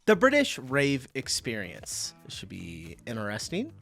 The British rave experience. This should be interesting.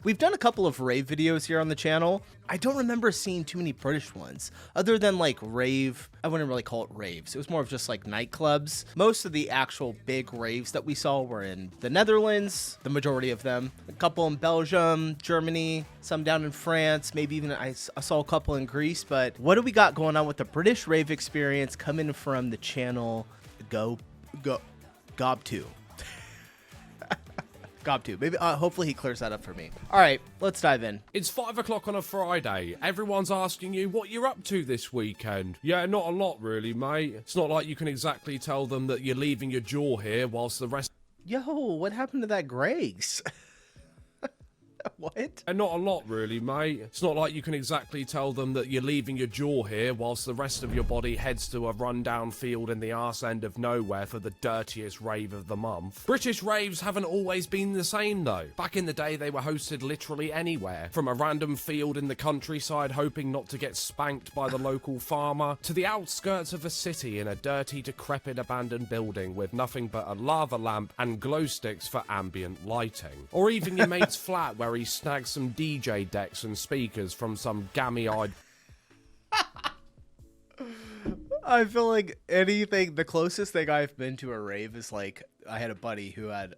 We've done a couple of rave videos here on the channel. I don't remember seeing too many British ones, other than like rave. I wouldn't really call it raves. It was more of just like nightclubs. Most of the actual big raves that we saw were in the Netherlands, the majority of them. A couple in Belgium, Germany, some down in France, maybe even I saw a couple in Greece. But what do we got going on with the British rave experience coming from the channel Gob2? Gob2. Maybe, hopefully he clears that up for me. All right, let's dive in. It's 5 o'clock on a Friday. Everyone's asking you what you're up to this weekend. Yeah, not a lot really, mate. It's not like you can exactly tell them that you're leaving your jaw here whilst the rest... Yo, what happened to that Greg's? What? And not a lot really, mate. It's not like you can exactly tell them that you're leaving your jaw here whilst the rest of your body heads to a rundown field in the arse end of nowhere for the dirtiest rave of the month. British raves haven't always been the same though. Back in the day they were hosted literally anywhere, from a random field in the countryside hoping not to get spanked by the local farmer, to the outskirts of a city in a dirty, decrepit abandoned building with nothing but a lava lamp and glow sticks for ambient lighting. Or even your mate's flat where he snagged some DJ decks and speakers from some gammy-eyed... I feel like the closest thing I've been to a rave is like, I had a buddy who had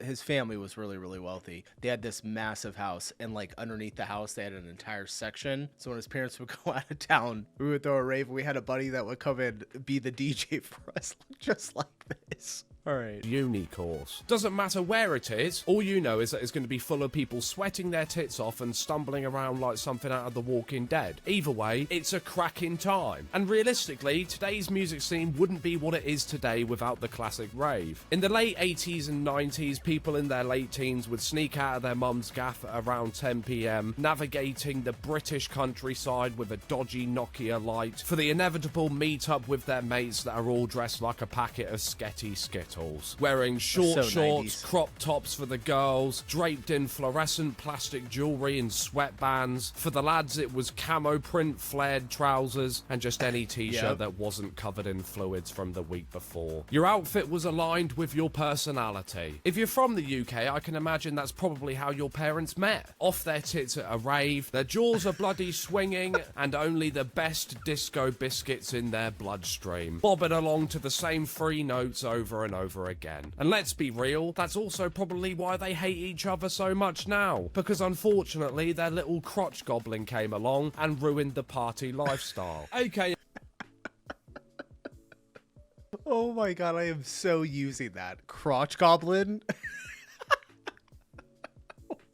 his family was really, really wealthy. They had this massive house, and like underneath the house, they had an entire section. So when his parents would go out of town, we would throw a rave. We had a buddy that would come and be the DJ for us, just like this. All right. Uni course. Doesn't matter where it is, all you know is that it's going to be full of people sweating their tits off and stumbling around like something out of The Walking Dead. Either way, it's a cracking time. And realistically, today's music scene wouldn't be what it is today without the classic rave. In the late 80s and 90s, people in their late teens would sneak out of their mum's gaff at around 10 PM, navigating the British countryside with a dodgy Nokia light for the inevitable meet-up with their mates that are all dressed like a packet of Sketty Skittles. Wearing short shorts, 90s. crop tops for the girls, draped in fluorescent plastic jewellery and sweatbands. For the lads, it was camo print flared trousers and just any t-shirt that wasn't covered in fluids from the week before. Your outfit was aligned with your personality. If you're from the UK, I can imagine that's probably how your parents met. Off their tits at a rave, their jaws are bloody swinging, and only the best disco biscuits in their bloodstream, bobbing along to the same 3 notes over and over again. And let's be real, that's also probably why they hate each other so much now, because unfortunately their little crotch goblin came along and ruined the party lifestyle. Okay. Oh my god, I am so using that. Crotch goblin?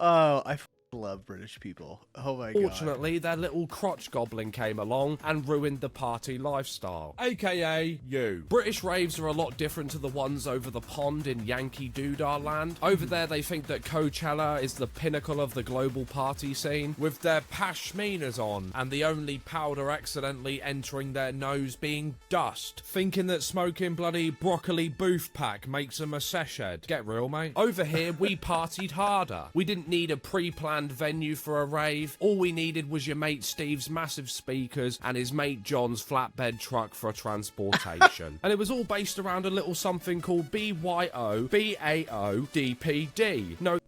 Oh, I love British people. Oh my god. Fortunately, their little crotch goblin came along and ruined the party lifestyle. AKA you. British raves are a lot different to the ones over the pond in Yankee Doodah land. Over there, they think that Coachella is the pinnacle of the global party scene, with their pashminas on, and the only powder accidentally entering their nose being dust. Thinking that smoking bloody broccoli booth pack makes them a seshed. Get real, mate. Over here, we partied harder. We didn't need a pre-planned venue for a rave. All we needed was your mate Steve's massive speakers and his mate John's flatbed truck for transportation. And it was all based around a little something called BYOBAODPD. No,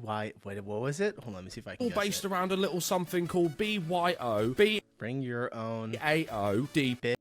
wait, what was it? Hold on, let me see if I can all guess based it. around a little something called Bring your own BYOBAODPD.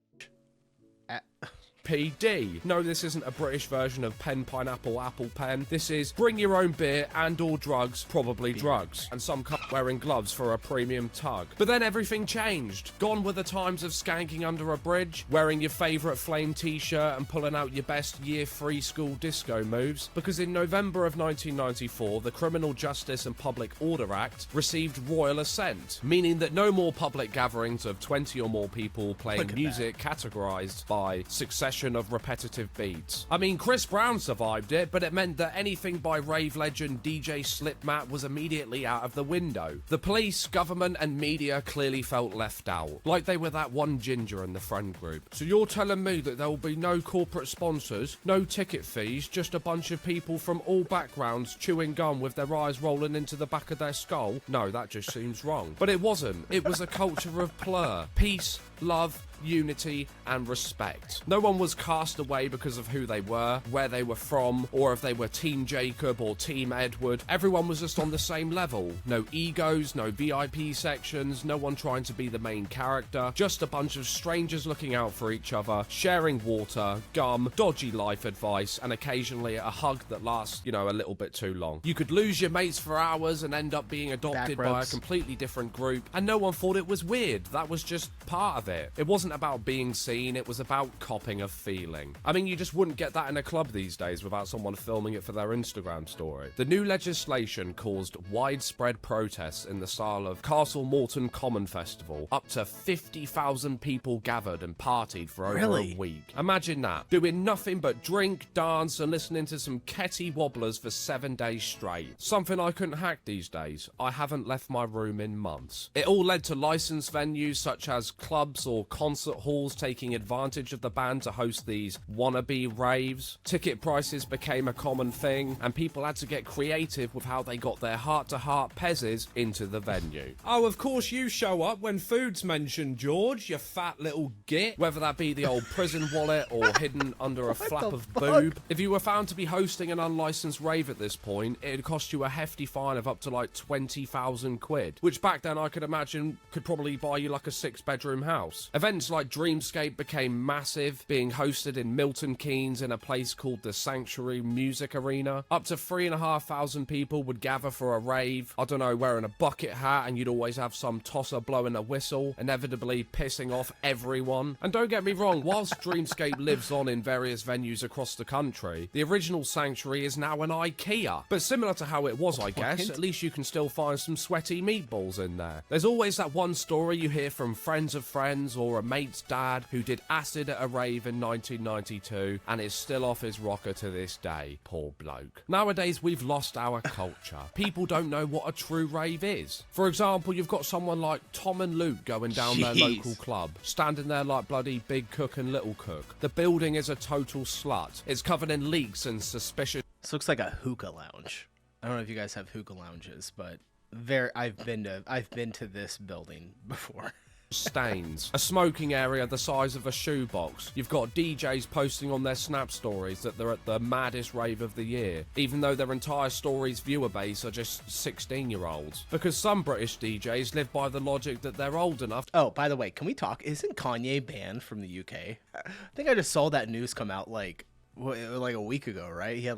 PD. No, this isn't a British version of pen, pineapple, apple pen. This is bring your own beer and or drugs, probably drugs. And some cunt wearing gloves for a premium tug. But then everything changed. Gone were the times of skanking under a bridge, wearing your favourite Flame t-shirt and pulling out your best year 3 school disco moves. Because in November of 1994, the Criminal Justice and Public Order Act received royal assent, meaning that no more public gatherings of 20 or more people playing music categorised by succession of repetitive beats. I mean, Chris Brown survived it, but it meant that anything by rave legend DJ Slipmatt was immediately out of the window. The police, government and media clearly felt left out, like they were that one ginger in the friend group. So you're telling me that there will be no corporate sponsors, no ticket fees, just a bunch of people from all backgrounds chewing gum with their eyes rolling into the back of their skull? No, that just seems wrong. But it wasn't. It was a culture of plur, peace, love, unity, and respect. No one was cast away because of who they were, where they were from, or if they were Team Jacob or Team Edward. Everyone was just on the same level. No egos, no VIP sections, no one trying to be the main character, just a bunch of strangers looking out for each other, sharing water, gum, dodgy life advice, and occasionally a hug that lasts, a little bit too long. You could lose your mates for hours and end up being adopted by a completely different group, and no one thought it was weird. That was just part of it. It wasn't about being seen, it was about copping a feeling. I mean, you just wouldn't get that in a club these days without someone filming it for their Instagram story. The new legislation caused widespread protests in the style of Castle Morton Common Festival. Up to 50,000 people gathered and partied for over a week. Imagine that. Doing nothing but drink, dance, and listening to some Ketty Wobblers for 7 days straight. Something I couldn't hack these days. I haven't left my room in months. It all led to licensed venues such as clubs or concert halls taking advantage of the ban to host these wannabe raves. Ticket prices became a common thing, and people had to get creative with how they got their heart-to-heart pezzes into the venue. Oh, of course you show up when food's mentioned, George, you fat little git. Whether that be the old prison wallet or hidden under a flap of boob. If you were found to be hosting an unlicensed rave at this point, it'd cost you a hefty fine of up to like 20,000 quid, which back then I could imagine could probably buy you like a 6-bedroom house. Events like Dreamscape became massive, being hosted in Milton Keynes in a place called the Sanctuary Music Arena. Up to 3,500 people would gather for a rave, I don't know, wearing a bucket hat, and you'd always have some tosser blowing a whistle, inevitably pissing off everyone. And don't get me wrong, whilst Dreamscape lives on in various venues across the country, the original Sanctuary is now an IKEA. But similar to how it was, I guess, at least you can still find some sweaty meatballs in there. There's always that one story you hear from friends of friends or a mate's dad who did acid at a rave in 1992 and is still off his rocker to this day. Poor bloke. Nowadays, we've lost our culture. People don't know what a true rave is. For example, you've got someone like Tom and Luke going down their local club, standing there like bloody Big Cook and Little Cook. The building is a total slut. It's covered in leaks and suspicious... This looks like a hookah lounge. I don't know if you guys have hookah lounges, but I've been to this building before. Stains. A smoking area the size of a shoebox. You've got DJs posting on their Snap stories that they're at the maddest rave of the year, even though their entire story's viewer base are just 16-year-olds. Because some British DJs live by the logic that they're old enough. Oh, by the way, can we talk? Isn't Kanye banned from the UK? I think I just saw that news come out like a week ago, right? He had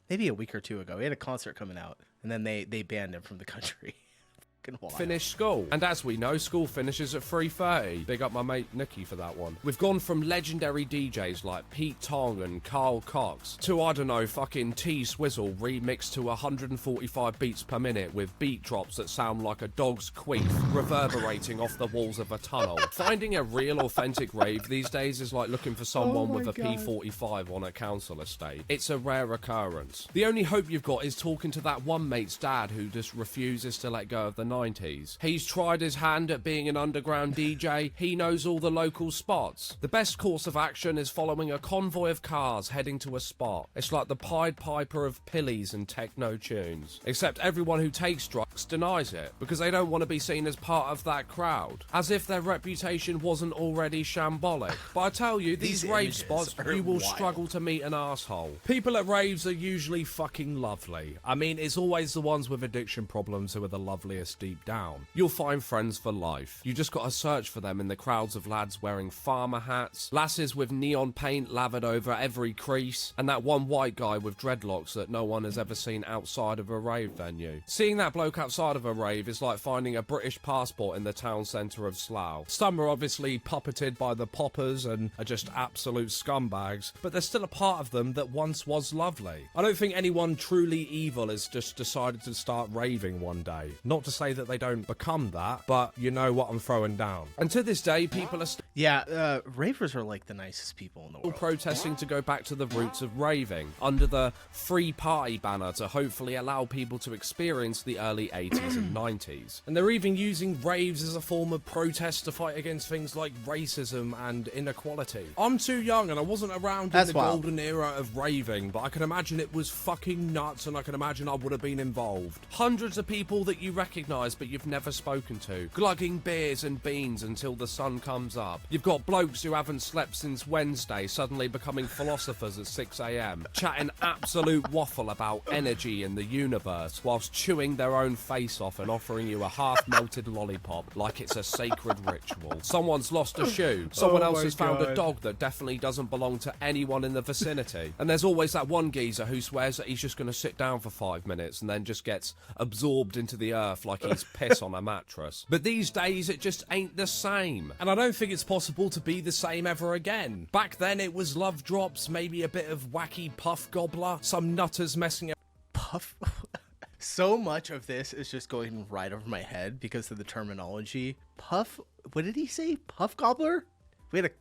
maybe a week or two ago. He had a concert coming out, and then they banned him from the country. Finish school. And as we know, school finishes at 3:30. Big up my mate Nicky for that one. We've gone from legendary DJs like Pete Tong and Carl Cox to, I don't know, fucking T-Swizzle remixed to 145 beats per minute with beat drops that sound like a dog's queef reverberating off the walls of a tunnel. Finding a real authentic rave these days is like looking for someone with a P45 on a council estate. It's a rare occurrence. The only hope you've got is talking to that one mate's dad who just refuses to let go of the 90s. He's tried his hand at being an underground DJ. He knows all the local spots. The best course of action is following a convoy of cars heading to a spot. It's like the Pied Piper of pillies and techno tunes. Except everyone who takes drugs denies it, because they don't want to be seen as part of that crowd. As if their reputation wasn't already shambolic. But I tell you, these rave spots, you will struggle to meet an asshole. People at raves are usually fucking lovely. I mean, it's always the ones with addiction problems who are the loveliest deep down. You'll find friends for life. You just gotta search for them in the crowds of lads wearing farmer hats, lasses with neon paint lathered over every crease, and that one white guy with dreadlocks that no one has ever seen outside of a rave venue. Seeing that bloke outside of a rave is like finding a British passport in the town centre of Slough. Some are obviously puppeted by the poppers and are just absolute scumbags, but there's still a part of them that once was lovely. I don't think anyone truly evil has just decided to start raving one day. Not to say that they don't become that, but you know what I'm throwing down. And to this day, people are still ravers are like the nicest people in the world. Protesting to go back to the roots of raving under the free party banner to hopefully allow people to experience the early 80s and 90s. And they're even using raves as a form of protest to fight against things like racism and inequality. I'm too young and I wasn't around in the golden era of raving, but I can imagine it was fucking nuts, and I can imagine I would have been involved. Hundreds of people that you recognise recognise but you've never spoken to, glugging beers and beans until the sun comes up. You've got blokes who haven't slept since Wednesday suddenly becoming philosophers at 6 a.m, chatting absolute waffle about energy in the universe whilst chewing their own face off and offering you a half-melted lollipop like it's a sacred ritual. Someone's lost a shoe. Someone else has found a dog that definitely doesn't belong to anyone in the vicinity. And there's always that one geezer who swears that he's just going to sit down for 5 minutes and then just gets absorbed into the earth like he's piss on a mattress. But these days it just ain't the same. And I don't think it's possible to be the same ever again. Back then it was love drops, maybe a bit of wacky puff gobbler, some nutters messing Puff. So much of this is just going right over my head because of the terminology. Puff, what did he say? Puff gobbler? We had a...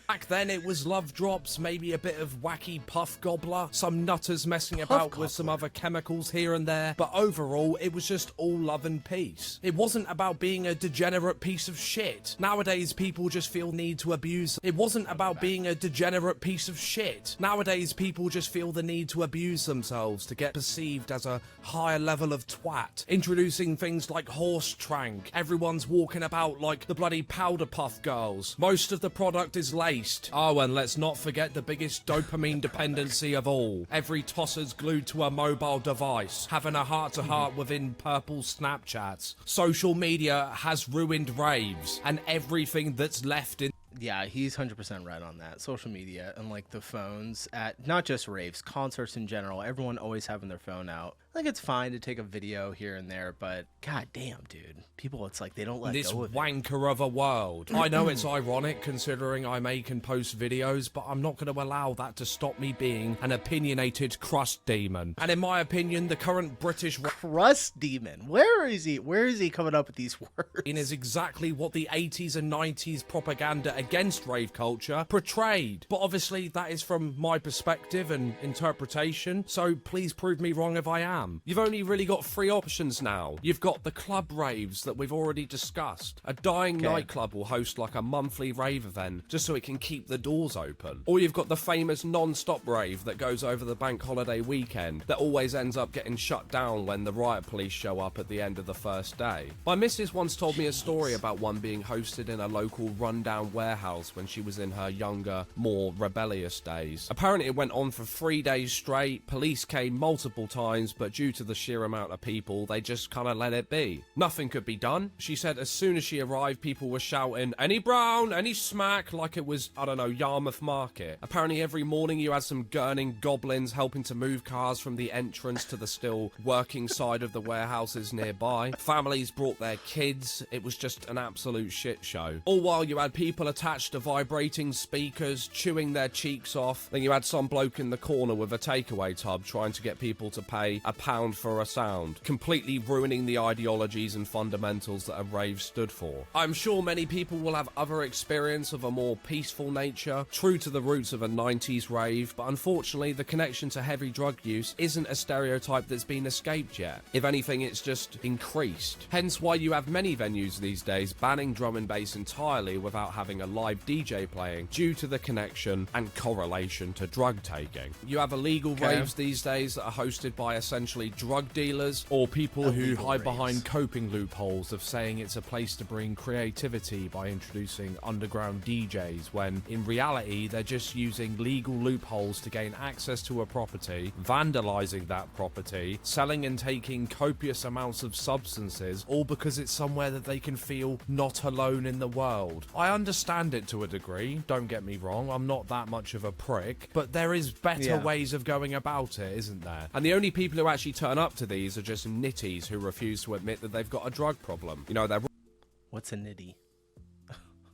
Back then it was love drops, maybe a bit of wacky puff gobbler, some nutters messing about with some other chemicals here and there, but overall it was just all love and peace. It wasn't about being a degenerate piece of shit. Nowadays people just feel need to abuse. It wasn't about being a degenerate piece of shit. Nowadays people just feel the need to abuse themselves to get perceived as a higher level of twat. Introducing things like horse trank. Everyone's walking about like the bloody powder puff girls. Most of the product is laced. Oh, and let's not forget the biggest dopamine dependency of all. Every tosser's glued to a mobile device, having a heart-to-heart within purple Snapchats. Social media has ruined raves, and everything that's left in... Yeah, he's 100% right on that. Social media and like the phones at not just raves, concerts in general, everyone always having their phone out. Like it's fine to take a video here and there, but god damn, dude. People, it's like they don't let this go of wanker of a world. I know it's ironic considering I make and post videos, but I'm not going to allow that to stop me being an opinionated crust demon. And in my opinion, the current British crust demon. Where is he? Where is he coming up with these words? Is exactly what the 80s and 90s propaganda against rave culture portrayed. But obviously that is from my perspective and interpretation, so please prove me wrong if I am. You've only really got 3 options now. You've got the club raves that we've already discussed. A dying nightclub will host like a monthly rave event just so it can keep the doors open. Or you've got the famous non-stop rave that goes over the bank holiday weekend that always ends up getting shut down when the riot police show up at the end of the first day. My missus once told me a story about one being hosted in a local rundown warehouse when she was in her younger, more rebellious days. Apparently it went on for 3 days straight. Police came multiple times, but due to the sheer amount of people, they just kind of let it be. Nothing could be done. She said as soon as she arrived, people were shouting, "Any brown, any smack," like it was, I don't know, Yarmouth Market. Apparently every morning you had some gurning goblins helping to move cars from the entrance to the still working side of the warehouses nearby. Families brought their kids. It was just an absolute shit show. All while you had people attached to vibrating speakers, chewing their cheeks off. Then you had some bloke in the corner with a takeaway tub trying to get people to pay £1 for a sound, completely ruining the ideologies and fundamentals that a rave stood for. I'm sure many people will have other experience of a more peaceful nature, true to the roots of a 90s rave, but unfortunately the connection to heavy drug use isn't a stereotype that's been escaped yet. If anything, it's just increased. Hence why you have many venues these days banning drum and bass entirely without having a live DJ playing due to the connection and correlation to drug taking. You have illegal raves these days that are hosted by essentially drug dealers or people who hide behind coping loopholes of saying it's a place to bring creativity by introducing underground DJs, when in reality they're just using legal loopholes to gain access to a property, vandalizing that property, selling and taking copious amounts of substances, all because it's somewhere that they can feel not alone in the world. I understand it to a degree, don't get me wrong, I'm not that much of a prick, but there is better ways of going about it, isn't there? And the only people who actually turn up to these are just nitties who refuse to admit that they've got a drug problem. You know, they're... What's a nitty?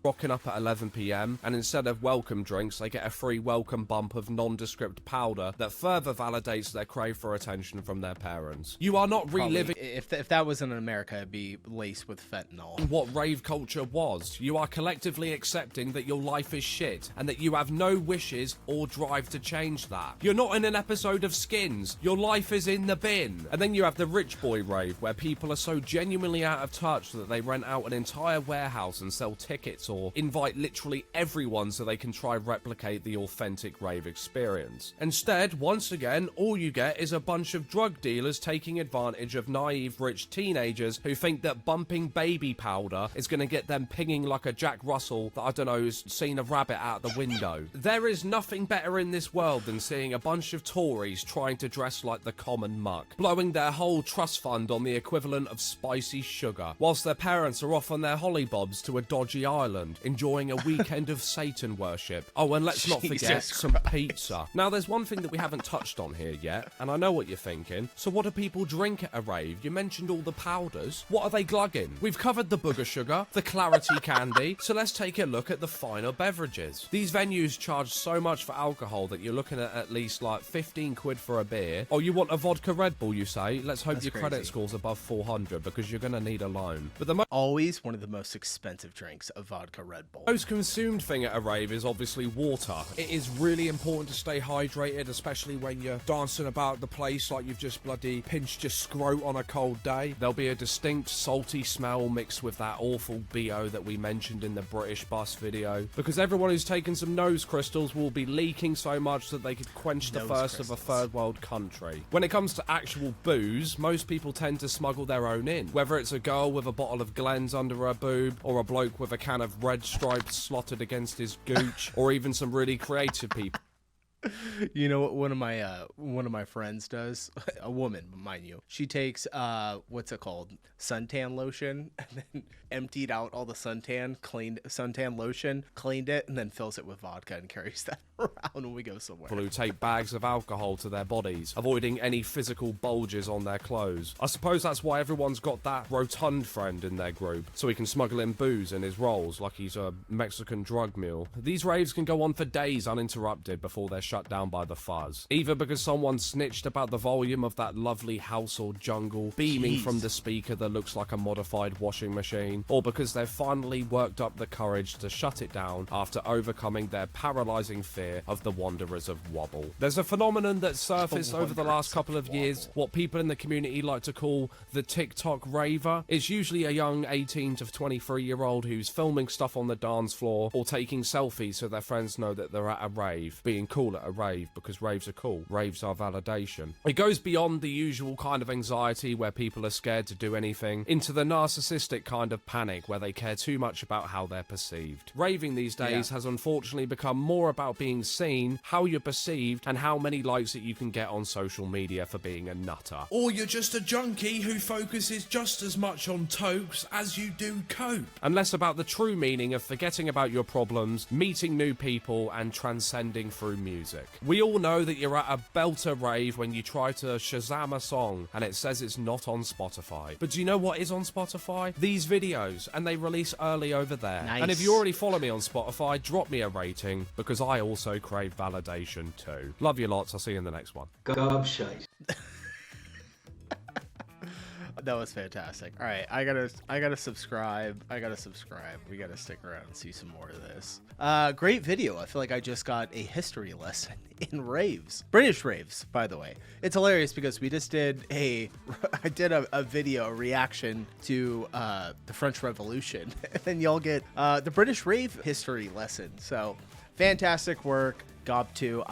Rocking up at 11 PM, and instead of welcome drinks, they get a free welcome bump of nondescript powder that further validates their crave for attention from their parents. You are not reliving... If that was in America, it'd be laced with fentanyl. What rave culture was. You are collectively accepting that your life is shit, and that you have no wishes or drive to change that. You're not in an episode of Skins. Your life is in the bin. And then you have the rich boy rave, where people are so genuinely out of touch that they rent out an entire warehouse and sell tickets or invite literally everyone so they can try replicate the authentic rave experience. Instead, once again, all you get is a bunch of drug dealers taking advantage of naive rich teenagers who think that bumping baby powder is going to get them pinging like a Jack Russell that, I don't know, has seen a rabbit out the window. There is nothing better in this world than seeing a bunch of Tories trying to dress like the common muck, blowing their whole trust fund on the equivalent of spicy sugar, whilst their parents are off on their hollybobs to a dodgy island, enjoying a weekend of Satan worship. Oh, and let's not forget some pizza. Now, there's one thing that we haven't touched on here yet, and I know what you're thinking. So what do people drink at a rave? You mentioned all the powders. What are they glugging? We've covered the booger sugar, the clarity candy, so let's take a look at the finer beverages. These venues charge so much for alcohol that you're looking at least like 15 quid for a beer. Oh, you want a vodka Red Bull, you say? Let's hope your credit score's above 400 because you're going to need a loan. But the always one of the most expensive drinks, a vodka Red Bull. most consumed thing at a rave is obviously water. It is really important to stay hydrated, especially when you're dancing about the place like you've just bloody pinched your scrot on a cold day. There'll be a distinct salty smell mixed with that awful BO that we mentioned in the British bus video, because everyone who's taken some nose crystals will be leaking so much that they could quench the thirst of a third world country. When it comes to actual booze, most people tend to smuggle their own in, whether it's a girl with a bottle of Glen's under her boob, or a bloke with a can of Red Stripes slotted against his gooch, or even some really creative people. You know what one of my friends does? A woman, mind you. She takes what's it called? Suntan lotion, and then emptied out all the suntan lotion, cleaned it, and then fills it with vodka and carries that around when we go somewhere. People who take bags of alcohol to their bodies, avoiding any physical bulges on their clothes. I suppose that's why everyone's got that rotund friend in their group, so he can smuggle in booze in his rolls like he's a Mexican drug mule. These raves can go on for days uninterrupted before they're shut down by the fuzz. Either because someone snitched about the volume of that lovely house or jungle beaming from the speaker that looks like a modified washing machine, or because they've finally worked up the courage to shut it down after overcoming their paralyzing fear of the wanderers of wobble. There's a phenomenon that surfaced over the last couple of years, what people in the community like to call the TikTok raver. It's usually a young 18 to 23-year-old who's filming stuff on the dance floor or taking selfies so their friends know that they're at a rave, being cool at a rave because raves are cool. Raves are validation. It goes beyond the usual kind of anxiety where people are scared to do anything into the narcissistic kind of panic where they care too much about how they're perceived. Raving these days has unfortunately become more about being seen, how you're perceived, and how many likes that you can get on social media for being a nutter. Or you're just a junkie who focuses just as much on tokes as you do cope. And less about the true meaning of forgetting about your problems, meeting new people, and transcending through music. We all know that you're at a belter rave when you try to Shazam a song and it says it's not on Spotify. But do you know what is on Spotify? These videos, and they release early over there. Nice. And if you already follow me on Spotify, drop me a rating, because I also crave validation too. Love you lots, I'll see you in the next one. Gobshite. That was fantastic. All right, I gotta subscribe. We gotta stick around and see some more of this. Great video. I feel like I just got a history lesson in raves. British raves, by the way. It's hilarious because we just did a video, a reaction to the French Revolution, and then y'all get the British rave history lesson. So fantastic work. Gob 2.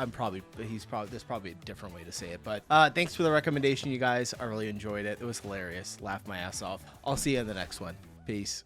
There's probably a different way to say it, but thanks for the recommendation, you guys. I really enjoyed it. It was hilarious. Laughed my ass off. I'll see you in the next one. Peace.